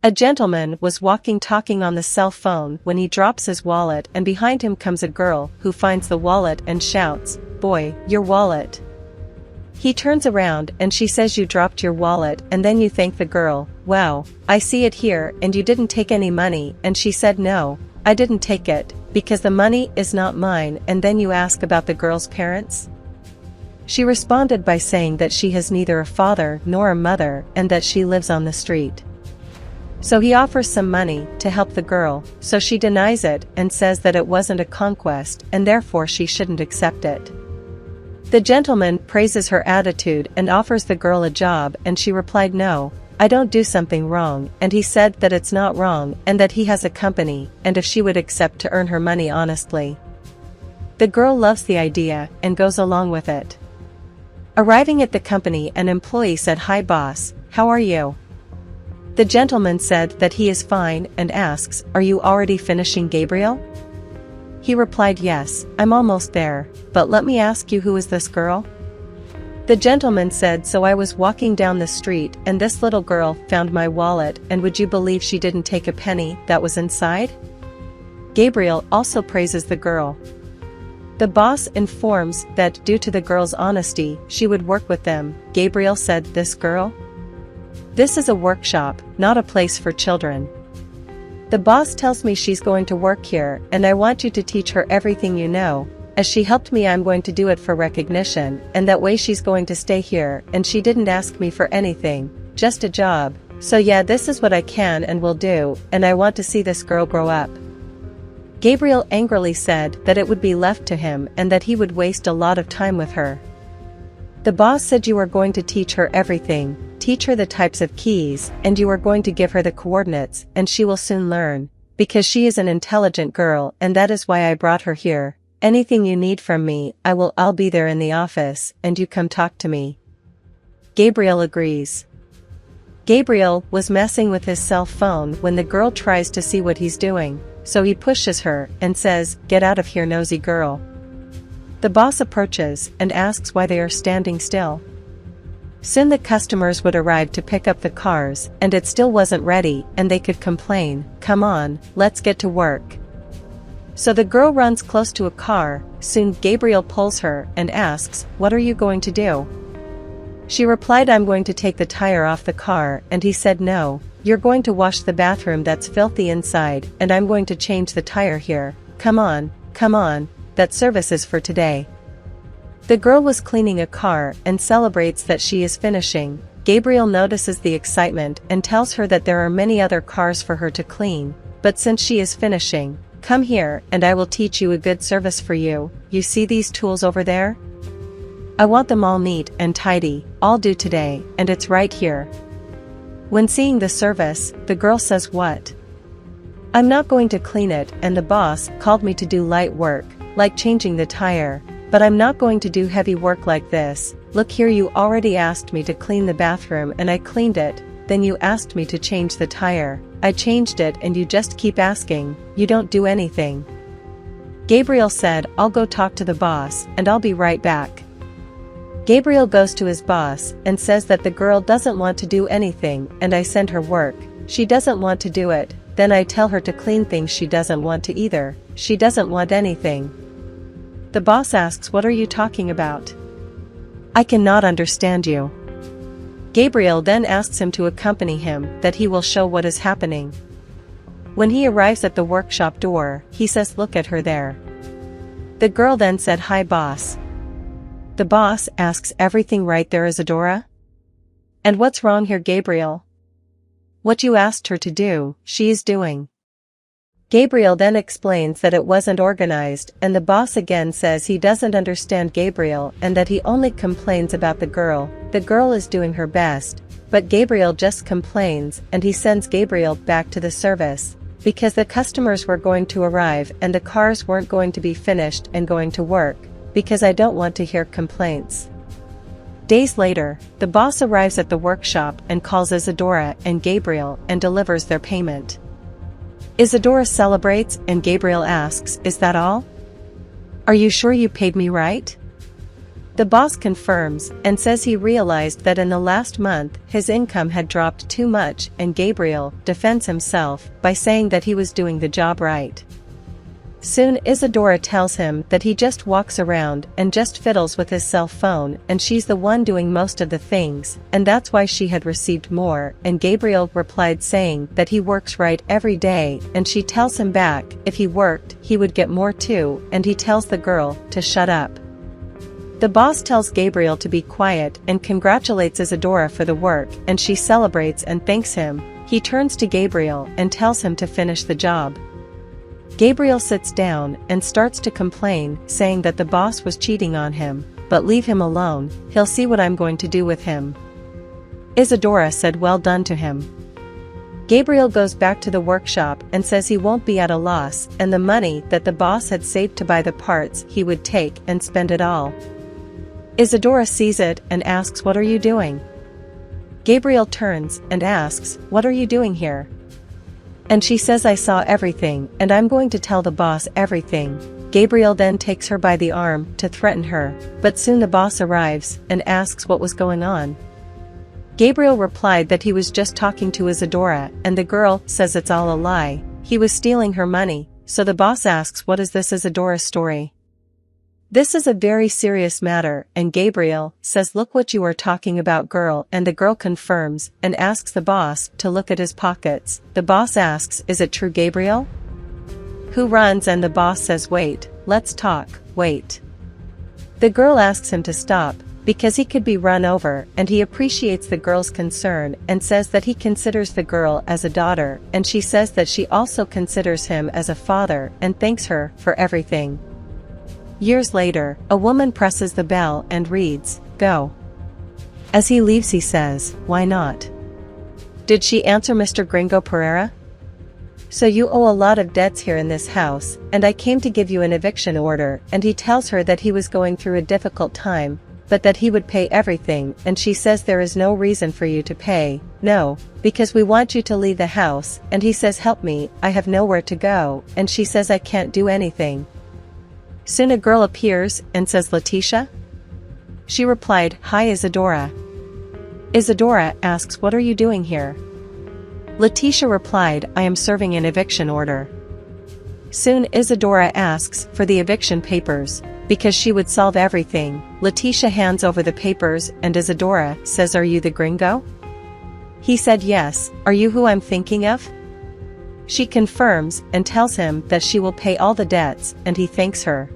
A gentleman was walking talking on the cell phone when he drops his wallet, and behind him comes a girl who finds the wallet and shouts, "Boy, your wallet." He turns around and she says, "You dropped your wallet," and then you thank the girl, "Wow, I see it here, and you didn't take any money," and she said, "No, I didn't take it, because the money is not mine," and then you ask about the girl's parents. She responded by saying that she has neither a father nor a mother and that she lives on the street. So he offers some money to help the girl, so she denies it and says that it wasn't a conquest and therefore she shouldn't accept it. The gentleman praises her attitude and offers the girl a job, and she replied, "No, I don't do something wrong," and he said that it's not wrong and that he has a company and if she would accept to earn her money honestly. The girl loves the idea and goes along with it. Arriving at the company, an employee said, "Hi boss, how are you?" The gentleman said that he is fine and asks, "Are you already finishing, Gabriel?" He replied, "Yes, I'm almost there, but let me ask you, who is this girl?" The gentleman said, "So I was walking down the street and this little girl found my wallet, and would you believe she didn't take a penny that was inside?" Gabriel also praises the girl. The boss informs that due to the girl's honesty, she would work with them. Gabriel said, "This girl? This is a workshop, not a place for children. The boss tells me she's going to work here, and I want you to teach her everything you know. As she helped me, I'm going to do it for recognition, and that way she's going to stay here, and she didn't ask me for anything, just a job. So yeah, this is what I can and will do, and I want to see this girl grow up." Gabriel angrily said that it would be left to him and that he would waste a lot of time with her. The boss said, "You are going to teach her everything, teach her the types of keys, and you are going to give her the coordinates, and she will soon learn, because she is an intelligent girl, and that is why I brought her here. Anything you need from me, I'll be there in the office, and you come talk to me." Gabriel agrees. Gabriel was messing with his cell phone when the girl tries to see what he's doing, so he pushes her and says, "Get out of here, nosy girl." The boss approaches and asks why they are standing still. Soon the customers would arrive to pick up the cars, and it still wasn't ready, and they could complain, "Come on, let's get to work." So the girl runs close to a car. Soon Gabriel pulls her and asks, "What are you going to do?" She replied, "I'm going to take the tire off the car," and he said, "No, you're going to wash the bathroom that's filthy inside, and I'm going to change the tire here. Come on, that service is for today." The girl was cleaning a car and celebrates that she is finishing. Gabriel notices the excitement and tells her that there are many other cars for her to clean, but since she is finishing, "Come here and I will teach you a good service for you. You see these tools over there? I want them all neat and tidy, all due today, and it's right here." When seeing the service, the girl says, "What? I'm not going to clean it, and the boss called me to do light work, like changing the tire, but I'm not going to do heavy work like this. Look here, you already asked me to clean the bathroom and I cleaned it, then you asked me to change the tire, I changed it, and you just keep asking, you don't do anything." Gabriel said, "I'll go talk to the boss, and I'll be right back." Gabriel goes to his boss and says that the girl doesn't want to do anything, and I send her work. She doesn't want to do it, then I tell her to clean things she doesn't want to either. She doesn't want anything. The boss asks, "What are you talking about? I cannot understand you." Gabriel then asks him to accompany him, that he will show what is happening. When he arrives at the workshop door, he says, "Look at her there." The girl then said, "Hi boss." The boss asks, "Everything right there, Isadora? And what's wrong here, Gabriel? What you asked her to do, she is doing." Gabriel then explains that it wasn't organized, and the boss again says he doesn't understand Gabriel and that he only complains about the girl. The girl is doing her best, but Gabriel just complains, and he sends Gabriel back to the service, because the customers were going to arrive and the cars weren't going to be finished and going to work, because I don't want to hear complaints. Days later, the boss arrives at the workshop and calls Isadora and Gabriel and delivers their payment. Isadora celebrates and Gabriel asks, "Is that all? Are you sure you paid me right?" The boss confirms and says he realized that in the last month his income had dropped too much, and Gabriel defends himself by saying that he was doing the job right. Soon Isadora tells him that he just walks around and just fiddles with his cell phone, and she's the one doing most of the things, and that's why she had received more, and Gabriel replied saying that he works right every day, and she tells him back if he worked he would get more too, and he tells the girl to shut up. The boss tells Gabriel to be quiet and congratulates Isadora for the work, and she celebrates and thanks him. He turns to Gabriel and tells him to finish the job. Gabriel sits down and starts to complain, saying that the boss was cheating on him, but leave him alone, he'll see what I'm going to do with him. Isadora said well done to him. Gabriel goes back to the workshop and says he won't be at a loss, and the money that the boss had saved to buy the parts he would take and spend it all. Isadora sees it and asks, "What are you doing?" Gabriel turns and asks, "What are you doing here?" And she says, "I saw everything and I'm going to tell the boss everything." Gabriel then takes her by the arm to threaten her, but soon the boss arrives and asks what was going on. Gabriel replied that he was just talking to Isadora, and the girl says it's all a lie, he was stealing her money, so the boss asks, "What is this Isadora story?" This is a very serious matter, and Gabriel says, "Look what you are talking about, girl," and the girl confirms and asks the boss to look at his pockets. The boss asks, "Is it true, Gabriel?" Who runs, and the boss says, "Wait, let's talk, wait." The girl asks him to stop, because he could be run over, and he appreciates the girl's concern and says that he considers the girl as a daughter, and she says that she also considers him as a father and thanks her for everything. Years later, a woman presses the bell and reads, "Go." As he leaves he says, "Why not?" Did she answer, "Mr. Gringo Pereira? So you owe a lot of debts here in this house, and I came to give you an eviction order," and he tells her that he was going through a difficult time, but that he would pay everything, and she says, "There is no reason for you to pay, no, because we want you to leave the house," and he says, "Help me, I have nowhere to go," and she says, "I can't do anything." Soon a girl appears and says, "Letitia?" She replied, "Hi Isadora." Isadora asks, "What are you doing here?" Letitia replied, "I am serving an eviction order." Soon Isadora asks for the eviction papers, because she would solve everything. Letitia hands over the papers and Isadora says, "Are you the gringo?" He said, "Yes, are you who I'm thinking of?" She confirms and tells him that she will pay all the debts, and he thanks her.